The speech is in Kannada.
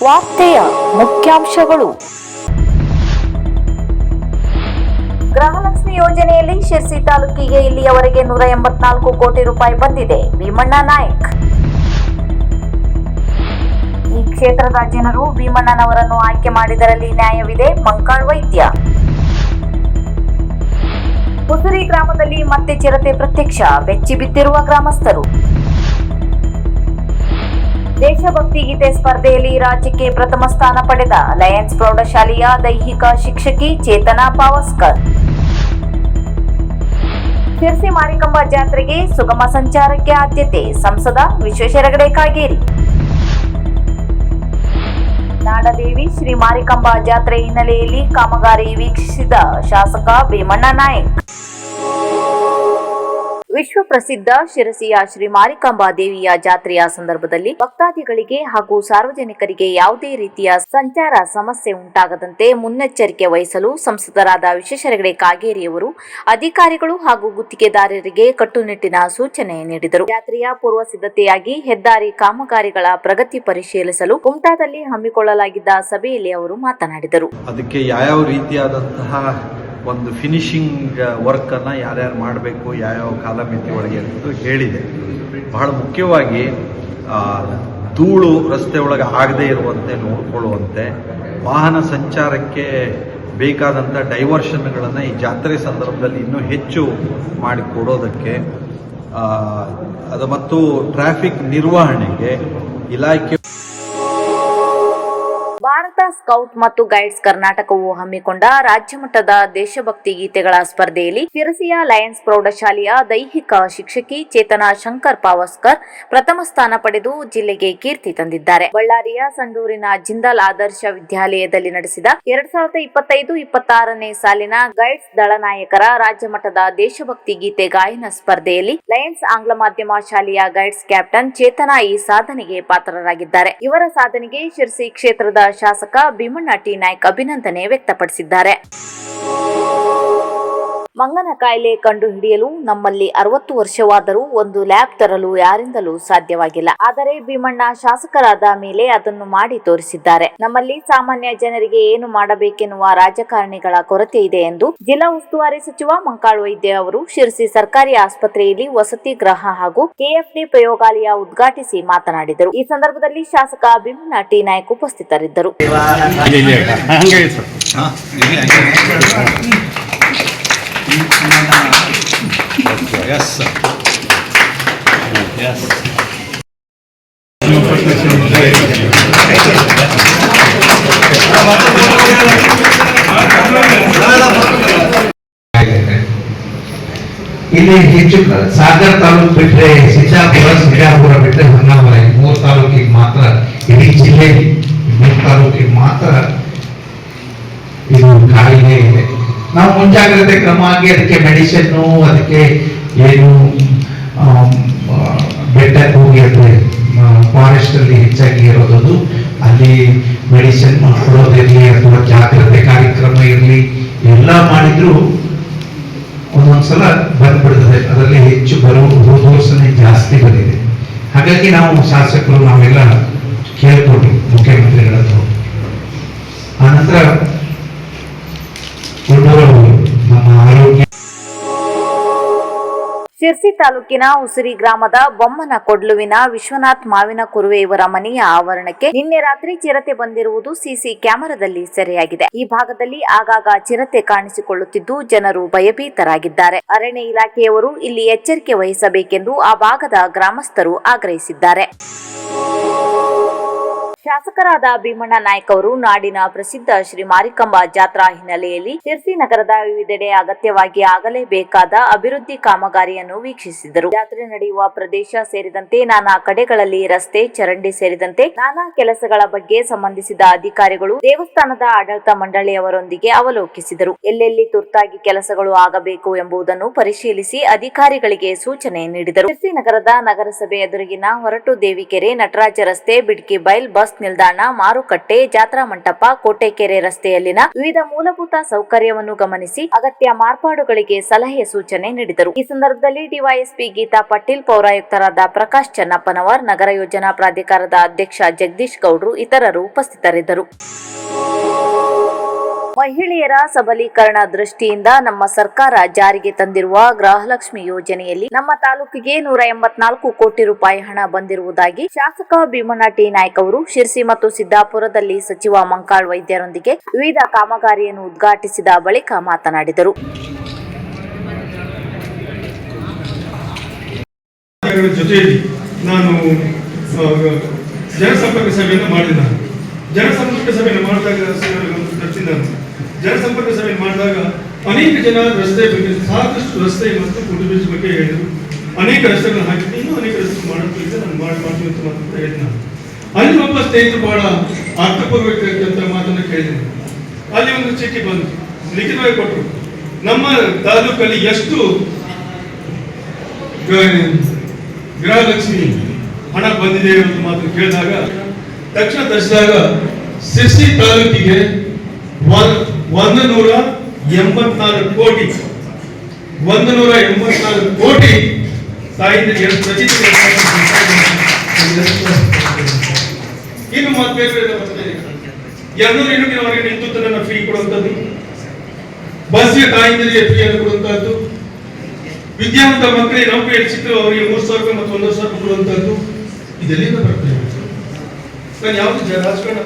ವಾರ್ತೆಯ ಮುಖ್ಯಾಂಶಗಳು. ಗೃಹಲಕ್ಷ್ಮಿ ಯೋಜನೆಯಲ್ಲಿ ಶಿರ್ಸಿ ತಾಲೂಕಿಗೆ ಇಲ್ಲಿಯವರೆಗೆ 184 ಕೋಟಿ ರೂಪಾಯಿ ಬಂದಿದೆ. ಭೀಮಣ್ಣ ನಾಯಕ್. ಈ ಕ್ಷೇತ್ರದ ಜನರು ಭೀಮಣ್ಣನವರನ್ನು ಆಯ್ಕೆ ಮಾಡಿದರಲ್ಲಿ ನ್ಯಾಯವಿದೆ. ಮಂಕಾಳ್ ವೈದ್ಯ. ಹುಸುರಿ ಗ್ರಾಮದಲ್ಲಿ ಮತ್ತೆ ಚಿರತೆ ಪ್ರತ್ಯಕ್ಷ, ಬೆಚ್ಚಿ ಬಿದ್ದಿರುವ ಗ್ರಾಮಸ್ಥರು. ದೇಶಭಕ್ತಿ ಗೀತೆ ಸ್ಪರ್ಧೆಯಲ್ಲಿ ರಾಜ್ಯಕ್ಕೆ ಪ್ರಥಮ ಸ್ಥಾನ ಪಡೆದ ಲಯನ್ಸ್ ಪ್ರೌಢಶಾಲೆಯ ದೈಹಿಕ ಶಿಕ್ಷಕಿ ಚೇತನಾ ಪಾವಸ್ಕರ್. ಶಿರ್ಸಿ ಮಾರಿಕಾಂಬಾ ಜಾತ್ರೆಗೆ ಸುಗಮ ಸಂಚಾರಕ್ಕೆ ಆದ್ಯತೆ, ಸಂಸದ ವಿಶ್ವೇಶ್ವರ ಹೆಗಡೆ ಕಾಗೇರಿ. ನಾಡದೇವಿ ಶ್ರೀ ಮಾರಿಕಾಂಬಾ ಜಾತ್ರೆ ಹಿನ್ನೆಲೆಯಲ್ಲಿ ಕಾಮಗಾರಿ ವೀಕ್ಷಿಸಿದ ಶಾಸಕ ಭೀಮಣ್ಣ ನಾಯಕ್. ವಿಶ್ವ ಪ್ರಸಿದ್ಧ ಶಿರಸಿಯ ಶ್ರೀ ಮಾರಿಕಾಂಬಾ ದೇವಿಯ ಜಾತ್ರೆಯ ಸಂದರ್ಭದಲ್ಲಿ ಭಕ್ತಾದಿಗಳಿಗೆ ಹಾಗೂ ಸಾರ್ವಜನಿಕರಿಗೆ ಯಾವುದೇ ರೀತಿಯ ಸಂಚಾರ ಸಮಸ್ಯೆ ಉಂಟಾಗದಂತೆ ಮುನ್ನೆಚ್ಚರಿಕೆ ವಹಿಸಲು ಸಂಸದರಾದ ವಿಶ್ವೇಶ್ವರ ಹೆಗಡೆ ಕಾಗೇರಿಯವರು ಅಧಿಕಾರಿಗಳು ಹಾಗೂ ಗುತ್ತಿಗೆದಾರರಿಗೆ ಕಟ್ಟುನಿಟ್ಟಿನ ಸೂಚನೆ ನೀಡಿದರು. ಜಾತ್ರೆಯ ಪೂರ್ವ ಸಿದ್ಧತೆಯಾಗಿ ಹೆದ್ದಾರಿ ಕಾಮಗಾರಿಗಳ ಪ್ರಗತಿ ಪರಿಶೀಲಿಸಲು ಕುಮಟಾದಲ್ಲಿ ಹಮ್ಮಿಕೊಳ್ಳಲಾಗಿದ್ದ ಸಭೆಯಲ್ಲಿ ಅವರು ಮಾತನಾಡಿದರು. ಅದಕ್ಕೆ ಯಾವ ರೀತಿಯಾದಂತಹ ಒಂದು ಫಿನಿಶಿಂಗ್ ವರ್ಕನ್ನು ಯಾರ್ಯಾರು ಮಾಡಬೇಕು, ಯಾವ ಕಾಲಮಿತಿ ಒಳಗೆ ಅಂತ ಹೇಳಿದೆ. ಬಹಳ ಮುಖ್ಯವಾಗಿ ಧೂಳು ರಸ್ತೆ ಒಳಗೆ ಆಗದೇ ಇರುವಂತೆ ನೋಡಿಕೊಳ್ಳುವಂತೆ, ವಾಹನ ಸಂಚಾರಕ್ಕೆ ಬೇಕಾದಂಥ ಡೈವರ್ಷನ್ಗಳನ್ನು ಈ ಜಾತ್ರೆ ಸಂದರ್ಭದಲ್ಲಿ ಇನ್ನೂ ಹೆಚ್ಚು ಮಾಡಿಕೊಡೋದಕ್ಕೆ, ಅದು ಮತ್ತು ಟ್ರಾಫಿಕ್ ನಿರ್ವಹಣೆಗೆ ಇಲಾಖೆ. ಭಾರತ ಸ್ಕೌಟ್ ಮತ್ತು ಗೈಡ್ಸ್ ಕರ್ನಾಟಕವು ಹಮ್ಮಿಕೊಂಡ ರಾಜ್ಯ ಮಟ್ಟದ ದೇಶಭಕ್ತಿ ಗೀತೆಗಳ ಸ್ಪರ್ಧೆಯಲ್ಲಿ ಶಿರಸಿಯ ಲಯನ್ಸ್ ಪ್ರೌಢಶಾಲೆಯ ದೈಹಿಕ ಶಿಕ್ಷಕಿ ಚೇತನಾ ಶಂಕರ್ ಪಾವಸ್ಕರ್ ಪ್ರಥಮ ಸ್ಥಾನ ಪಡೆದು ಜಿಲ್ಲೆಗೆ ಕೀರ್ತಿ ತಂದಿದ್ದಾರೆ. ಬಳ್ಳಾರಿಯ ಸಂಡೂರಿನ ಜಿಂದಾಲ್ ಆದರ್ಶ ವಿದ್ಯಾಲಯದಲ್ಲಿ ನಡೆಸಿದ 2025-26ನೇ ಸಾಲಿನ ಗೈಡ್ಸ್ ದಳನಾಯಕರ ರಾಜ್ಯ ಮಟ್ಟದ ದೇಶಭಕ್ತಿ ಗೀತೆ ಗಾಯನ ಸ್ಪರ್ಧೆಯಲ್ಲಿ ಲಯನ್ಸ್ ಆಂಗ್ಲ ಮಾಧ್ಯಮ ಶಾಲೆಯ ಗೈಡ್ಸ್ ಕ್ಯಾಪ್ಟನ್ ಚೇತನಾ ಈ ಸಾಧನೆಗೆ ಪಾತ್ರರಾಗಿದ್ದಾರೆ. ಇವರ ಸಾಧನೆಗೆ ಶಿರ್ಸಿ ಕ್ಷೇತ್ರದ ಶಾಸಕ ಭೀಮಣ್ಣ ಟಿ ನಾಯ್ಕ್ ಅಭಿನಂದನೆ ವ್ಯಕ್ತಪಡಿಸಿದ್ದಾರೆ. ಮಂಗನ ಕಾಯಿಲೆ ಕಂಡುಹಿಡಿಯಲು ನಮ್ಮಲ್ಲಿ 60 ವರ್ಷವಾದರೂ ಒಂದು ಲ್ಯಾಬ್ ತರಲು ಯಾರಿಂದಲೂ ಸಾಧ್ಯವಾಗಿಲ್ಲ. ಆದರೆ ಭೀಮಣ್ಣ ಶಾಸಕರಾದ ಮೇಲೆ ಅದನ್ನು ಮಾಡಿ ತೋರಿಸಿದ್ದಾರೆ. ನಮ್ಮಲ್ಲಿ ಸಾಮಾನ್ಯ ಜನರಿಗೆ ಏನು ಮಾಡಬೇಕೆನ್ನುವ ರಾಜಕಾರಣಿಗಳ ಕೊರತೆ ಇದೆ ಎಂದು ಜಿಲ್ಲಾ ಉಸ್ತುವಾರಿ ಸಚಿವ ಮಂಕಾಳ್ ವೈದ್ಯ ಅವರು ಶಿರಸಿ ಸರ್ಕಾರಿ ಆಸ್ಪತ್ರೆಯಲ್ಲಿ ವಸತಿ ಗೃಹ ಹಾಗೂ ಕೆಎಫ್ಡಿ ಪ್ರಯೋಗಾಲಯ ಉದ್ಘಾಟಿಸಿ ಮಾತನಾಡಿದರು. ಈ ಸಂದರ್ಭದಲ್ಲಿ ಶಾಸಕ ಭೀಮಣ್ಣ ಟಿ ನಾಯ್ಕ್ ಉಪಸ್ಥಿತರಿದ್ದರು. Yes, sir. Yes. ಇಲ್ಲಿ ಹೆಚ್ಚು ಸಾಗರ ತಾಲೂಕು ಬಿಟ್ಟರೆ ಸಿದ್ದಾಪುರ ಬಿಟ್ಟರೆ ಹೊನ್ನಾವರ 3 ತಾಲೂಕಿಗೆ ಮಾತ್ರ, ಇಡೀ ಜಿಲ್ಲೆ 3 ತಾಲೂಕಿಗೆ ಮಾತ್ರ ಇದು ಕಾಯಿಲೆ ಇದೆ. ನಾವು ಮುಂಜಾಗ್ರತೆ ಕ್ರಮ ಆಗಿ ಅದಕ್ಕೆ ಮೆಡಿಸಿನ್ನು, ಅದಕ್ಕೆ ಏನು ಬೆಟ್ಟಕ್ಕೆ ಹೋಗಿ ಅದು ಫಾರೆಸ್ಟ್ ಅಲ್ಲಿ ಹೆಚ್ಚಾಗಿ ಇರೋದು, ಅಲ್ಲಿ ಮೆಡಿಸಿನ್ ಕೊಡೋದಿರಲಿ ಅಥವಾ ಜಾಗ್ರತೆ ಕಾರ್ಯಕ್ರಮ ಇರಲಿ ಎಲ್ಲ ಮಾಡಿದ್ರು ಒಂದೊಂದ್ಸಲ ಬಂದ್ಬಿಡ್ತದೆ. ಅದರಲ್ಲಿ ಹೆಚ್ಚು ಹೋದ ವರ್ಷನೇ ಜಾಸ್ತಿ ಬಂದಿದೆ. ಹಾಗಾಗಿ ನಾವು ಶಾಸಕರು ನಾವೆಲ್ಲ ಕೇಳ್ಕೊಟ್ರು ಮುಖ್ಯಮಂತ್ರಿಗಳದ್ದು. ಆನಂತರ ನಮ್ಮ ಆರೋಗ್ಯ. ಶಿರ್ಸಿ ತಾಲೂಕಿನ ಉಸಿರಿ ಗ್ರಾಮದ ಬೊಮ್ಮನ ಕೊಡ್ಲುವಿನ ವಿಶ್ವನಾಥ್ ಮಾವಿನ ಕುರುವೆ ಇವರ ಮನೆಯ ಆವರಣಕ್ಕೆ ನಿನ್ನೆ ರಾತ್ರಿ ಚಿರತೆ ಬಂದಿರುವುದು ಸಿಸಿ ಕ್ಯಾಮೆರಾದಲ್ಲಿ ಸೆರೆಯಾಗಿದೆ. ಈ ಭಾಗದಲ್ಲಿ ಆಗಾಗ ಚಿರತೆ ಕಾಣಿಸಿಕೊಳ್ಳುತ್ತಿದ್ದು ಜನರು ಭಯಭೀತರಾಗಿದ್ದಾರೆ. ಅರಣ್ಯ ಇಲಾಖೆಯವರು ಇಲ್ಲಿ ಎಚ್ಚರಿಕೆ ವಹಿಸಬೇಕೆಂದು ಆ ಭಾಗದ ಗ್ರಾಮಸ್ಥರು ಆಗ್ರಹಿಸಿದ್ದಾರೆ. ಶಾಸಕರಾದ ಭೀಮಣ್ಣ ನಾಯ್ಕ್ ಅವರು ನಾಡಿನ ಪ್ರಸಿದ್ಧ ಶ್ರೀ ಮಾರಿಕಾಂಬಾ ಜಾತ್ರಾ ಹಿನ್ನೆಲೆಯಲ್ಲಿ ಶಿರ್ಸಿ ನಗರದ ವಿವಿಧೆಡೆ ಅಗತ್ಯವಾಗಿ ಆಗಲೇಬೇಕಾದ ಅಭಿವೃದ್ಧಿ ಕಾಮಗಾರಿಯನ್ನು ವೀಕ್ಷಿಸಿದರು. ಜಾತ್ರೆ ನಡೆಯುವ ಪ್ರದೇಶ ಸೇರಿದಂತೆ ನಾನಾ ಕಡೆಗಳಲ್ಲಿ ರಸ್ತೆ, ಚರಂಡಿ ಸೇರಿದಂತೆ ನಾನಾ ಕೆಲಸಗಳ ಬಗ್ಗೆ ಸಂಬಂಧಿಸಿದ ಅಧಿಕಾರಿಗಳು ದೇವಸ್ಥಾನದ ಆಡಳಿತ ಮಂಡಳಿಯವರೊಂದಿಗೆ ಅವಲೋಕಿಸಿದರು. ಎಲ್ಲೆಲ್ಲಿ ತುರ್ತಾಗಿ ಕೆಲಸಗಳು ಆಗಬೇಕು ಎಂಬುದನ್ನು ಪರಿಶೀಲಿಸಿ ಅಧಿಕಾರಿಗಳಿಗೆ ಸೂಚನೆ ನೀಡಿದರು. ಶಿರ್ಸಿ ನಗರದ ನಗರಸಭೆ ಎದುರಿಗಿನ ಹೊರಟು ದೇವಿಕೆರೆ, ನಟರಾಜ ರಸ್ತೆ, ಬಿಡ್ಕಿ ಬೈಲ್ ಬಸ್ ಬಸ್ ನಿಲ್ದಾಣ, ಮಾರುಕಟ್ಟೆ, ಜಾತ್ರಾ ಮಂಟಪ, ಕೋಟೆಕೆರೆ ರಸ್ತೆಯಲ್ಲಿನ ವಿವಿಧ ಮೂಲಭೂತ ಸೌಕರ್ಯವನ್ನು ಗಮನಿಸಿ ಅಗತ್ಯ ಮಾರ್ಪಾಡುಗಳಿಗೆ ಸಲಹೆ ಸೂಚನೆ ನೀಡಿದರು. ಈ ಸಂದರ್ಭದಲ್ಲಿ ಡಿವೈಎಸ್ಪಿ ಗೀತಾ ಪಾಟೀಲ್, ಪೌರಾಯುಕ್ತರಾದ ಪ್ರಕಾಶ್ ಚನ್ನಪ್ಪನವರ್, ನಗರ ಯೋಜನಾ ಪ್ರಾಧಿಕಾರದ ಅಧ್ಯಕ್ಷ ಜಗದೀಶ್ ಗೌಡ್ರು ಇತರರು ಉಪಸ್ಥಿತರಿದ್ದರು. ಮಹಿಳೆಯರ ಸಬಲೀಕರಣ ದೃಷ್ಟಿಯಿಂದ ನಮ್ಮ ಸರ್ಕಾರ ಜಾರಿಗೆ ತಂದಿರುವ ಗೃಹಲಕ್ಷ್ಮಿ ಯೋಜನೆಯಲ್ಲಿ ನಮ್ಮ ತಾಲೂಕಿಗೆ 184 ಕೋಟಿ ರೂಪಾಯಿ ಹಣ ಬಂದಿರುವುದಾಗಿ ಶಾಸಕ ಭೀಮಣ್ಣ ಟಿ ನಾಯ್ಕ ಅವರು ಶಿರ್ಸಿ ಮತ್ತು ಸಿದ್ದಾಪುರದಲ್ಲಿ ಸಚಿವ ಮಂಕಾಳ್ ವೈದ್ಯರೊಂದಿಗೆ ವಿವಿಧ ಕಾಮಗಾರಿಯನ್ನು ಉದ್ಘಾಟಿಸಿದ ಬಳಿಕ ಮಾತನಾಡಿದರು. ಜೊತೆಯಲ್ಲಿ ನಾನು ಜನಸಂಪರ್ಕ ಸಭೆಯನ್ನು ಮಾಡಿದ. ಜನಸಂಪರ್ಕ ಸಭೆಯನ್ನು ಮಾಡಿದಾಗ ಜನಸಂಪರ್ಕ ಸಭೆ ಮಾಡಿದಾಗ ಅನೇಕ ಜನ ರಸ್ತೆ ಬಗ್ಗೆ, ಸಾಕಷ್ಟು ರಸ್ತೆ ಮತ್ತು ಫುಟ್ಬ್ರಿಡ್ಜ್ ಬಗ್ಗೆ ಹೇಳಿದರು. ಅನೇಕ ರಸ್ತೆಗಳನ್ನು ಹಾಕಿದ್ದು, ಇನ್ನೂ ಅನೇಕ ರಸ್ತೆ ಮಾಡೋದ್ರಿಂದ ನಾನು ಮಾಡ್ತೀನಿ ಅಂತ ಮಾತ್ರ ಹೇಳಿದೆ. ಅಲ್ಲಿ ಒಬ್ಬ ಸ್ನೇಹಿತರು ಬಹಳ ಅರ್ಥಪೂರ್ವಕ ಮಾತನ್ನು ಕೇಳಿದರು. ಅಲ್ಲಿ ಒಂದು ಚೀಟಿ ಬಂತು, ಲಿಖಿತವಾಗಿ ಕೊಟ್ಟರು. ನಮ್ಮ ತಾಲೂಕಲ್ಲಿ ಎಷ್ಟು ಗೃಹಲಕ್ಷ್ಮಿ ಹಣ ಬಂದಿದೆ ಅಂತ ಮಾತನ್ನು ಕೇಳಿದಾಗ ತಕ್ಷಣ ತರಿಸಿದಾಗ ಸಿರ್ಸಿ ತಾಲೂಕಿಗೆ 184 ಕೋಟಿ 184 ಕೋಟಿ ತಾಯಿಗೆ ಇನ್ನು ಮತ್ತೆ ಬೇರೆ 200 ಯೂನಿಟ್ವರೆಗೆ ವಿದ್ಯುತ್ತನ್ನು ಫ್ರೀ ಕೊಡುವಂಥದ್ದು, ಬಸ್ಗೆ ತಾಯಿಂದರಿಗೆ ಫ್ರೀ ಅನ್ನು ಕೊಡುವಂತಹದ್ದು, ವಿದ್ಯಾವಂತ ಮಕ್ಕಳಿಗೆ ನೌಕರಿ ಸಿಕ್ಕರು ಅವರಿಗೆ 3,000 ರೂಪಾಯಿ ಮತ್ತು 1,000 ಕೊಡುವಂತಹದ್ದು. ಇದೆಲ್ಲಿಂದ ಬರ್ತದೆ? ನಾನು ಯಾವುದು ರಾಜಕಾರಣ